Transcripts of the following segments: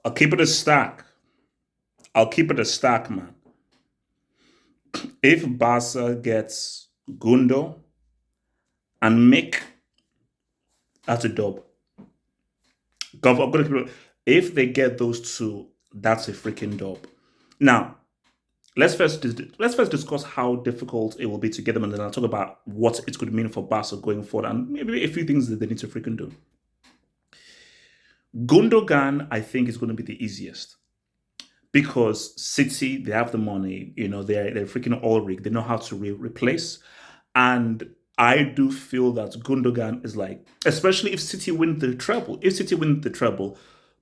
I'll keep it a stack. I'll keep it a stack, man. If Barca gets Gundo and Mick, that's a dub. I'm gonna keep it- If they get those two, that's a freaking dub. Now, let's first discuss how difficult it will be to get them, and then I'll talk about what it could mean for Barca going forward, and maybe a few things that they need to freaking do. Gundogan, I think, is going to be the easiest because City, they have the money, they're freaking all rigged. They know how to replace, and I do feel that Gundogan is like, especially if City win the treble. If City win the treble,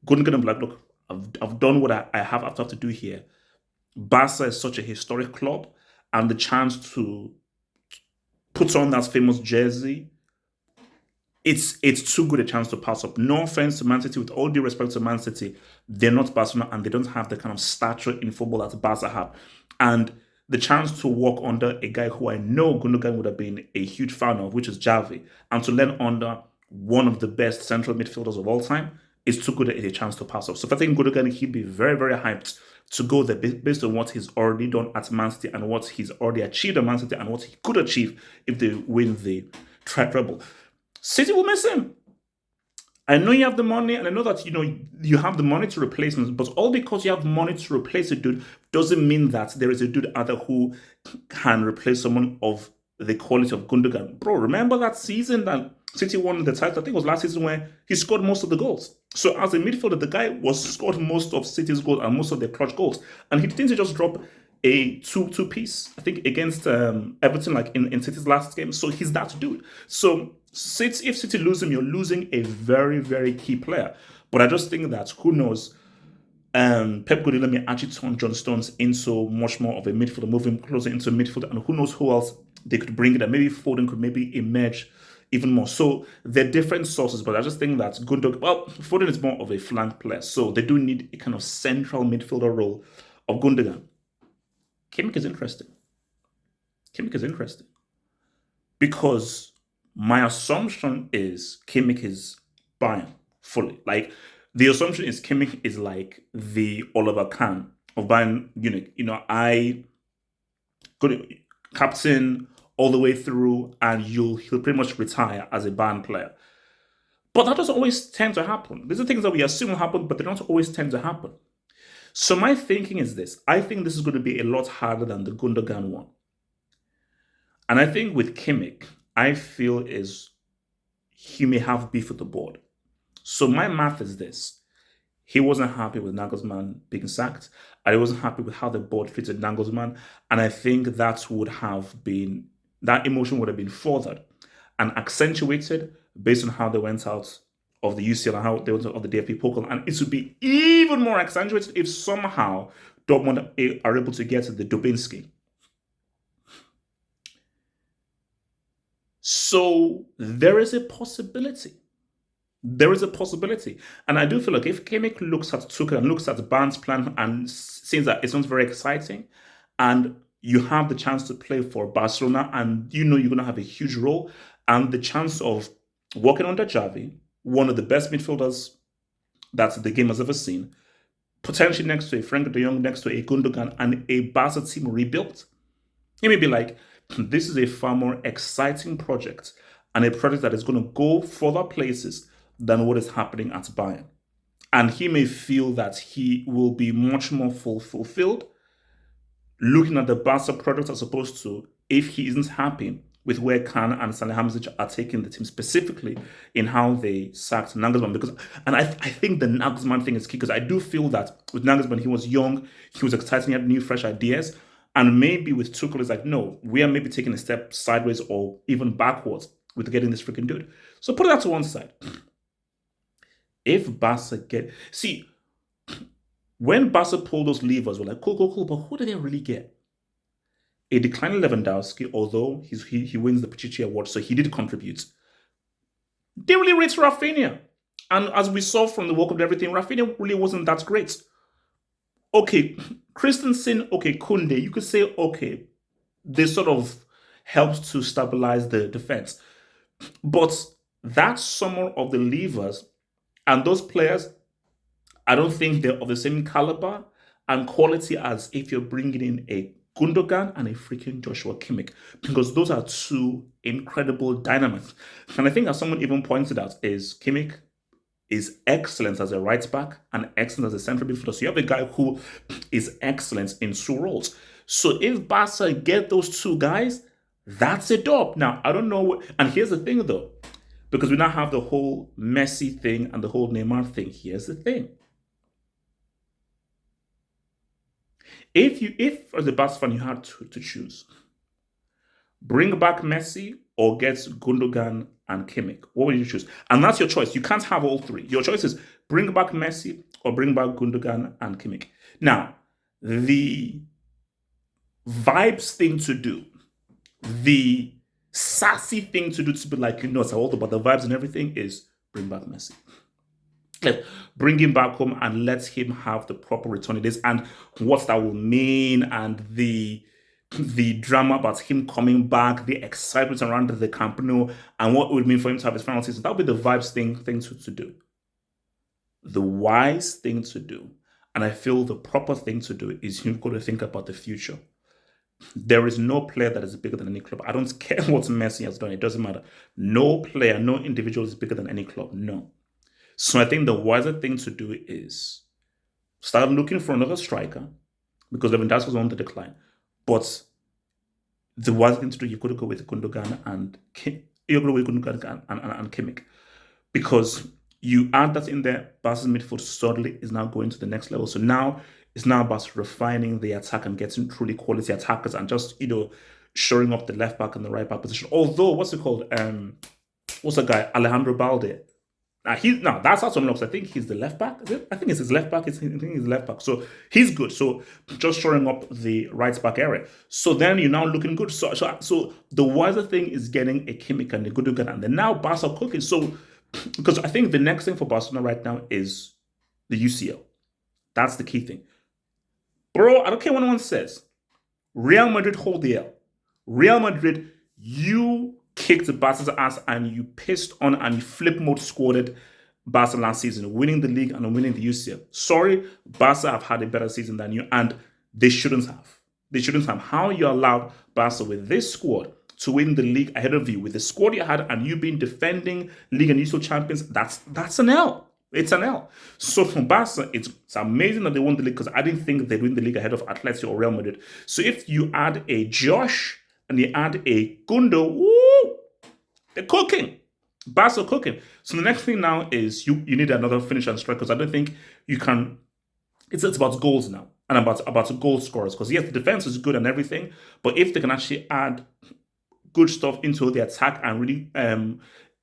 Gundogan will be like, look, I've done what I have to do here. Barca is such a historic club, and the chance to put on that famous jersey, it's too good a chance to pass up. No offense to Man City, with all due respect to Man City, they're not Barcelona and they don't have the kind of stature in football that Barca have. And the chance to walk under a guy who I know Gundogan would have been a huge fan of, which is Xavi, and to learn under one of the best central midfielders of all time is too good a chance to pass up. So if I think Gundogan, he'd be very, very hyped to go there based on what he's already done at Man City and what he's already achieved at Man City and what he could achieve if they win the treble. City will miss him. I know you have the money, and I know that you have the money to replace him, but all because you have money to replace a dude doesn't mean that there is a dude out there who can replace someone of the quality of Gundogan. Bro, remember that season that City won the title? I think it was last season where he scored most of the goals. So as a midfielder, the guy was scored most of City's goals and most of their clutch goals, and he didn't just drop a two piece, I think, against Everton, like in City's last game. So he's that dude. So if City lose him, you're losing a very, very key player. But I just think that, who knows, Pep Guardiola may actually turn John Stones into much more of a midfielder, move him closer into midfield, and who knows who else they could bring in. And maybe Foden could maybe emerge even more. So they're different sources, but I just think that Foden is more of a flank player, so they do need a kind of central midfielder role of Gundogan. Kimmich is interesting. Kimmich is interesting because my assumption is Kimmich is Bayern fully. Like, the assumption is Kimmich is like the Oliver Kahn of Bayern Munich. I could captain all the way through, and he'll pretty much retire as a Bayern player. But that doesn't always tend to happen. These are things that we assume will happen, but they don't always tend to happen. So my thinking is this. I think this is going to be a lot harder than the Gundogan one. And I think with Kimmich, I feel is he may have beef with the board. So my math is this. He wasn't happy with Nagelsmann being sacked. And he wasn't happy with how the board treated Nagelsmann. And I think that emotion would have been furthered and accentuated based on how they went out of the UCL and how they went out of the DFB Pokal. And it would be even more accentuated if somehow Dortmund are able to get to the Dubinsky. So there is a possibility. There is a possibility. And I do feel like if Kimmich looks at Tuchel and looks at Bayern's plan and sees that it's not very exciting, and you have the chance to play for Barcelona, and you're going to have a huge role, and the chance of working under Xavi, one of the best midfielders that the game has ever seen, potentially next to a Frank de Jong, next to a Gundogan, and a Barca team rebuilt, he may be like, this is a far more exciting project, and a project that is going to go further places than what is happening at Bayern. And he may feel that he will be much more fulfilled looking at the Barca project as opposed to if he isn't happy with where Kahn and Salihamidzic are taking the team, specifically in how they sacked Nagelsmann. I think the Nagelsmann thing is key, because I do feel that with Nagelsmann, he was young, he was exciting, he had new, fresh ideas. And maybe with Tuchel, it's like, no, we are maybe taking a step sideways or even backwards with getting this freaking dude. So put that to one side. If Barca when Barca pulled those levers, we're like, cool, but who did they really get? A declining Lewandowski, although he wins the Pichichi Award, so he did contribute. They really rate Rafinha. And as we saw from the World Cup and everything, Rafinha really wasn't that great. Okay, Christensen, okay, Kunde, you could say, okay, they sort of helped to stabilize the defense. But that summer of the levers and those players I don't think they're of the same caliber and quality as if you're bringing in a Gundogan and a freaking Joshua Kimmich, because those are two incredible dynamics. And I think, as someone even pointed out, is Kimmich is excellent as a right back and excellent as a central midfielder. So you have a guy who is excellent in two roles. So if Barca get those two guys, that's a dub. Now, I don't know. And here's the thing, though, because we now have the whole Messi thing and the whole Neymar thing. Here's the thing. If as a Barca fan you had to choose, bring back Messi or get Gundogan and Kimmich, what would you choose? And that's your choice. You can't have all three. Your choice is bring back Messi or bring back Gundogan and Kimmich. Now, the vibes thing to do, the sassy thing to do, to be like, it's all about the vibes and everything, is bring back Messi. Bring him back home and let him have the proper return it is, and what that will mean, and the drama about him coming back, the excitement around the Camp Nou, and what it would mean for him to have his final season. That would be the vibes thing to do. The wise thing to do, and I feel the proper thing to do, is you've got to think about the future. There is no player that is bigger than any club. I don't care what Messi has done. It doesn't matter. No player, no individual is bigger than any club. No. So I think the wiser thing to do is start looking for another striker, because Lewandowski was on the decline. But the wiser thing to do, you could go with Gundogan and Kimmich, because you add that in there. Barca's midfield suddenly is now going to the next level. So now it's now about refining the attack and getting truly quality attackers, and just shoring up the left back and the right back position. Although, what's it called? What's the guy? Alejandro Balde. Now that's how someone looks. I think he's the left back. Is it? I think it's his left back. I think he's the left back. So he's good. So just shoring up the right back area. So then you're now looking good. So the wiser thing is getting a Kimmich and a Gundogan, and then now Barca cooking. So because I think the next thing for Barcelona right now is the UCL. That's the key thing. Bro, I don't care what anyone says. Real Madrid hold the L. Real Madrid, you kicked Barca's ass and you pissed on and you flip mode squatted Barca last season, winning the league and winning the UCL. Sorry, Barca have had a better season than you, and they shouldn't have. They shouldn't have. How you allowed Barca with this squad to win the league ahead of you, with the squad you had, and you being defending league and UCL champions, that's an L. It's an L. So for Barca, it's amazing that they won the league, because I didn't think they'd win the league ahead of Atletico or Real Madrid. So if you add a Josh and you add a Gundo, woo, they're cooking. Barca cooking. So the next thing now is you need another finisher and strikers. I don't think you can. It's about goals now, and about goal scorers. Because yes, the defense is good and everything, but if they can actually add good stuff into the attack and really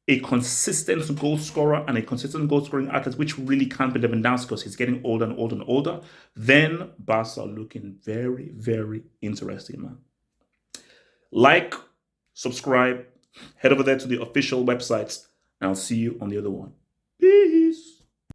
a consistent goal scorer and a consistent goal scoring athlete, which really can't be Lewandowski because he's getting older and older and older, then Barca are looking very, very interesting, man. Like, subscribe, head over there to the official websites, and I'll see you on the other one. Peace.